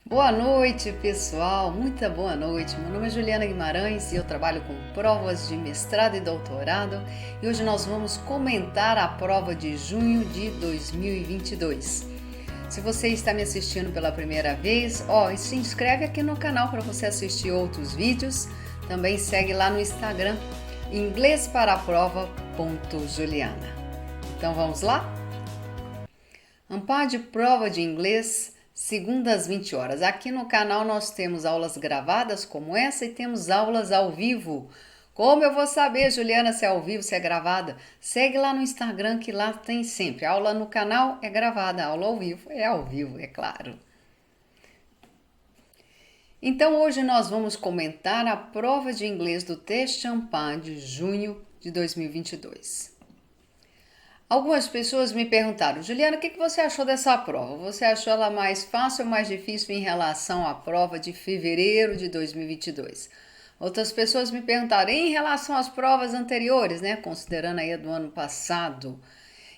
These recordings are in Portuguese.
Boa noite, pessoal. Muita boa noite. Meu nome é Juliana Guimarães e eu trabalho com provas de mestrado e doutorado. E hoje nós vamos comentar a prova de junho de 2022. Se você está me assistindo pela primeira vez, se inscreve aqui no canal para você assistir outros vídeos. Também segue lá no Instagram, inglêsparaprova.juliana. Então vamos lá? Amparo de prova de inglês, segunda às 20 horas. Aqui no canal nós temos aulas gravadas como essa e temos aulas ao vivo. Como eu vou saber, Juliana, se é ao vivo, se é gravada? Segue lá no Instagram que lá tem sempre. A aula no canal é gravada, a aula ao vivo, é claro. Então hoje nós vamos comentar a prova de inglês do Test Amparo de junho de 2022. Algumas pessoas me perguntaram, Juliana, o que você achou dessa prova? Você achou ela mais fácil ou mais difícil em relação à prova de fevereiro de 2022? Outras pessoas me perguntaram, em relação às provas anteriores, né, considerando aí a do ano passado.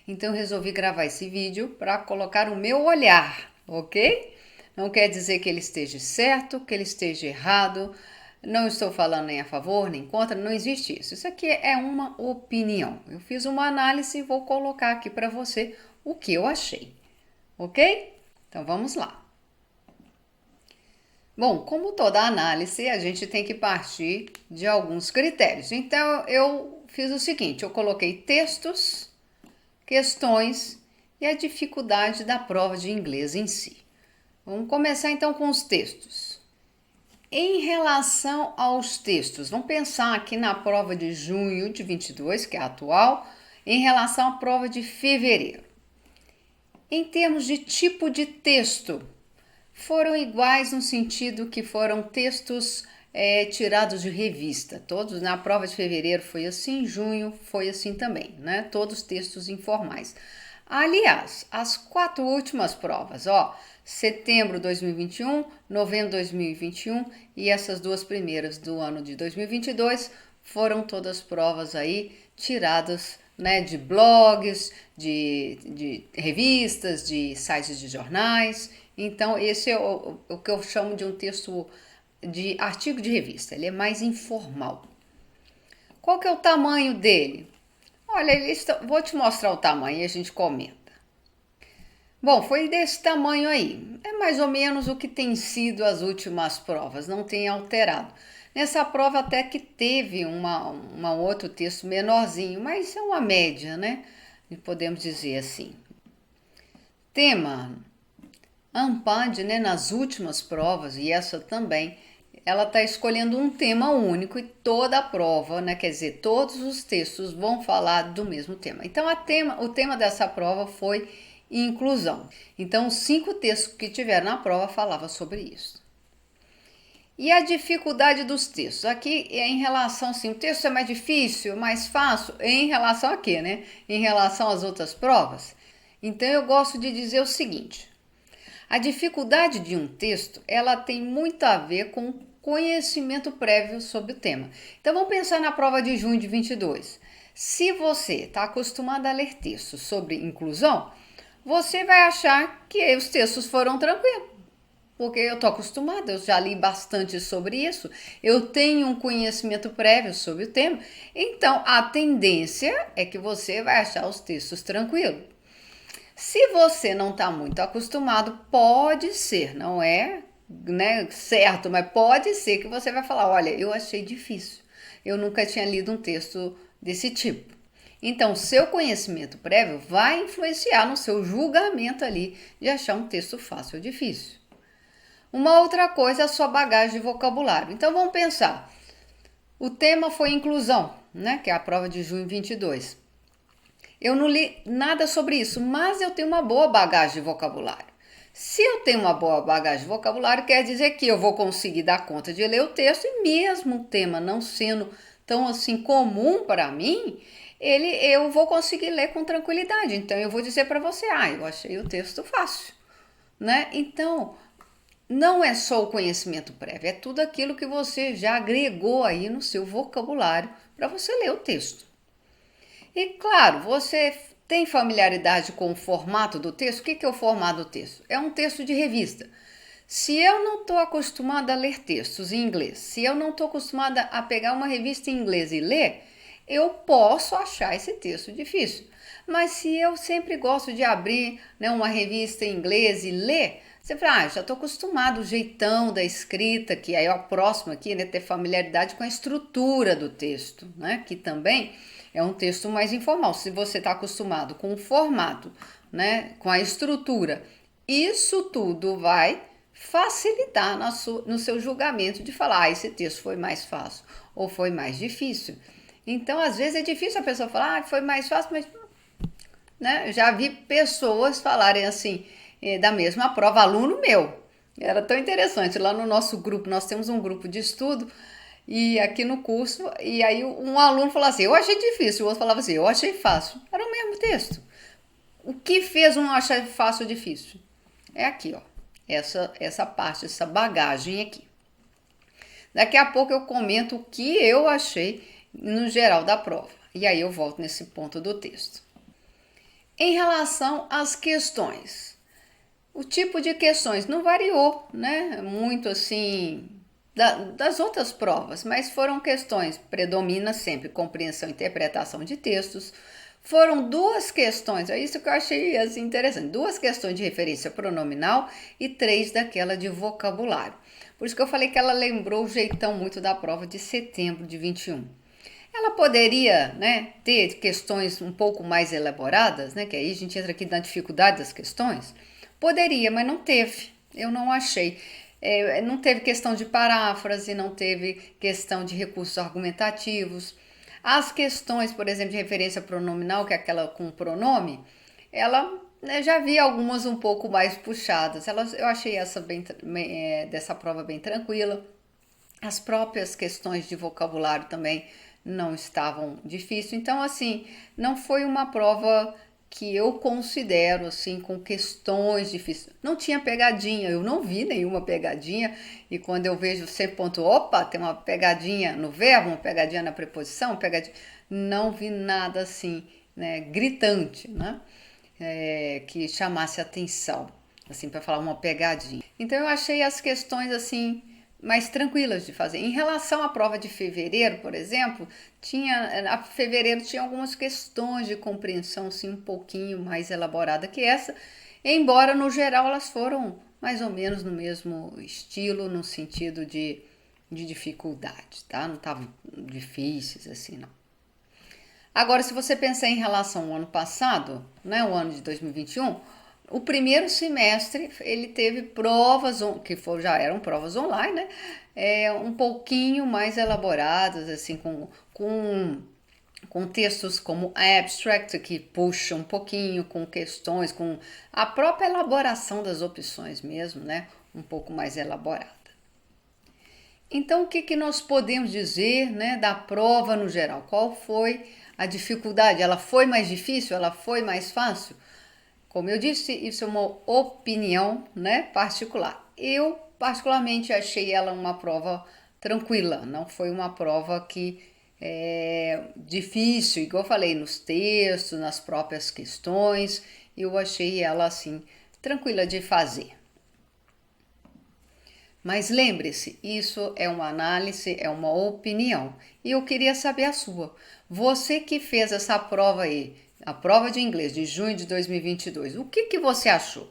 Então eu resolvi gravar esse vídeo para colocar o meu olhar, ok? Não quer dizer que ele esteja certo, que ele esteja errado. Não estou falando nem a favor nem contra, não existe isso. Isso aqui é uma opinião. Eu fiz uma análise e vou colocar aqui para você o que eu achei, ok? Então vamos lá. Bom, como toda análise, a gente tem que partir de alguns critérios. Então eu fiz o seguinte: eu coloquei textos, questões e a dificuldade da prova de inglês em si. Vamos começar então com os textos. Em relação aos textos, vamos pensar aqui na prova de junho de 22, que é a atual, em relação à prova de fevereiro. Em termos de tipo de texto, foram iguais no sentido que foram textos tirados de revista. Todos na prova de fevereiro foi assim, em junho foi assim também, né? Todos textos informais. Aliás, as 4 últimas provas, setembro de 2021, novembro de 2021 e essas 2 primeiras do ano de 2022 foram todas provas aí tiradas, né, de blogs, de revistas, de sites de jornais. Então, esse é o que eu chamo de um texto de artigo de revista, ele é mais informal. Qual que é o tamanho dele? Olha, vou te mostrar o tamanho e a gente comenta. Bom, foi desse tamanho aí. É mais ou menos o que tem sido as últimas provas, não tem alterado. Nessa prova até que teve um outro texto menorzinho, mas é uma média, né? Podemos dizer assim. Tema. Ampad, né, nas últimas provas, e essa também, ela está escolhendo um tema único e toda a prova, né, quer dizer, todos os textos vão falar do mesmo tema. Então, o tema dessa prova foi inclusão. Então, os 5 textos que tiveram na prova falavam sobre isso. E a dificuldade dos textos? Aqui é em relação, assim, o texto é mais difícil, mais fácil, em relação a quê, né? Em relação às outras provas. Então, eu gosto de dizer o seguinte: a dificuldade de um texto, ela tem muito a ver com conhecimento prévio sobre o tema. Então vamos pensar na prova de junho de 22. Se você está acostumado a ler textos sobre inclusão, você vai achar que os textos foram tranquilos. Porque eu estou acostumada, eu já li bastante sobre isso, eu tenho um conhecimento prévio sobre o tema, então a tendência é que você vai achar os textos tranquilos. Se você não está muito acostumado, pode ser, não é, né, certo, mas pode ser que você vai falar, olha, eu achei difícil, eu nunca tinha lido um texto desse tipo. Então, seu conhecimento prévio vai influenciar no seu julgamento ali de achar um texto fácil ou difícil. Uma outra coisa é a sua bagagem de vocabulário. Então, vamos pensar. O tema foi inclusão, né, que é a prova de junho 22. Eu não li nada sobre isso, mas eu tenho uma boa bagagem de vocabulário. Se eu tenho uma boa bagagem de vocabulário, quer dizer que eu vou conseguir dar conta de ler o texto e mesmo o tema não sendo tão assim comum para mim, eu vou conseguir ler com tranquilidade. Então eu vou dizer para você, eu achei o texto fácil, né? Então, não é só o conhecimento prévio, é tudo aquilo que você já agregou aí no seu vocabulário para você ler o texto. E claro, você tem familiaridade com o formato do texto? O que é o formato do texto? É um texto de revista. Se eu não estou acostumada a ler textos em inglês, se eu não estou acostumada a pegar uma revista em inglês e ler, eu posso achar esse texto difícil. Mas se eu sempre gosto de abrir, né, uma revista em inglês e ler, você fala, já estou acostumado, o jeitão da escrita, que aí é o próximo aqui, né, ter familiaridade com a estrutura do texto, né, que também é um texto mais informal. Se você está acostumado com o formato, né, com a estrutura, isso tudo vai facilitar no seu julgamento de falar, esse texto foi mais fácil ou foi mais difícil. Então, às vezes é difícil a pessoa falar, foi mais fácil, mas, né, já vi pessoas falarem assim, da mesma prova, aluno meu. Era tão interessante, lá no nosso grupo, nós temos um grupo de estudo, e aqui no curso, e aí um aluno falou assim, eu achei difícil, o outro falava assim, eu achei fácil. Era o mesmo texto. O que fez um achar fácil ou difícil? É aqui, ó. Essa parte, essa bagagem aqui. Daqui a pouco eu comento o que eu achei no geral da prova. E aí eu volto nesse ponto do texto. Em relação às questões, o tipo de questões não variou, né? Muito assim das outras provas, mas foram questões, predomina sempre compreensão e interpretação de textos. Foram duas questões, é isso que eu achei assim, interessante, duas questões de referência pronominal e 3 daquela de vocabulário. Por isso que eu falei que ela lembrou o jeitão muito da prova de setembro de 21. Ela poderia, né, ter questões um pouco mais elaboradas, né, que aí a gente entra aqui na dificuldade das questões. Poderia, mas não teve. Eu não achei. Não teve questão de paráfrase, não teve questão de recursos argumentativos. As questões, por exemplo, de referência pronominal, que é aquela com pronome, ela, né, já vi algumas um pouco mais puxadas. Eu achei dessa prova bem tranquila. As próprias questões de vocabulário também não estavam difíceis. Então, assim, não foi uma prova que eu considero assim com questões difíceis. Não tinha pegadinha, eu não vi nenhuma pegadinha, e quando eu vejo sempre ponto, opa, tem uma pegadinha no verbo, uma pegadinha na preposição, pegadinha, não vi nada assim, né, gritante, né, que chamasse atenção, assim, para falar uma pegadinha. Então eu achei as questões assim mais tranquilas de fazer. Em relação à prova de fevereiro, por exemplo, fevereiro tinha algumas questões de compreensão assim, um pouquinho mais elaborada que essa, embora no geral elas foram mais ou menos no mesmo estilo, no sentido de dificuldade, tá? Não estavam difíceis assim, não. Agora, se você pensar em relação ao ano passado, né, o ano de 2021, o primeiro semestre ele teve provas já eram provas online, né? Um pouquinho mais elaboradas, assim, com textos como abstract, que puxa um pouquinho, com questões, com a própria elaboração das opções mesmo, né? Um pouco mais elaborada. Então, o que nós podemos dizer, né, da prova no geral? Qual foi a dificuldade? Ela foi mais difícil? Ela foi mais fácil? Como eu disse, isso é uma opinião, né, particular. Eu, particularmente, achei ela uma prova tranquila. Não foi uma prova que é difícil, igual eu falei, nos textos, nas próprias questões. Eu achei ela, assim, tranquila de fazer. Mas lembre-se, isso é uma análise, é uma opinião. E eu queria saber a sua. Você que fez essa prova aí, a prova de inglês de junho de 2022, o que você achou?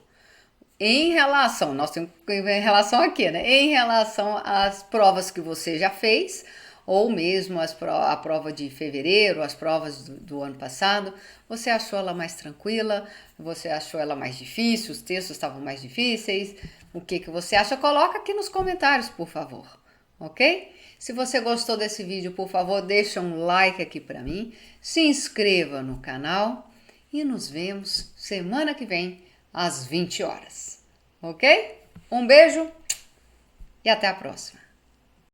Em relação, nós temos em relação aqui, né? Em relação às provas que você já fez, ou mesmo a prova de fevereiro, as provas do ano passado, você achou ela mais tranquila? Você achou ela mais difícil? Os textos estavam mais difíceis? O que você acha? Coloca aqui nos comentários, por favor, ok? Se você gostou desse vídeo, por favor, deixa um like aqui para mim, se inscreva no canal e nos vemos semana que vem às 20 horas, ok? Um beijo e até a próxima!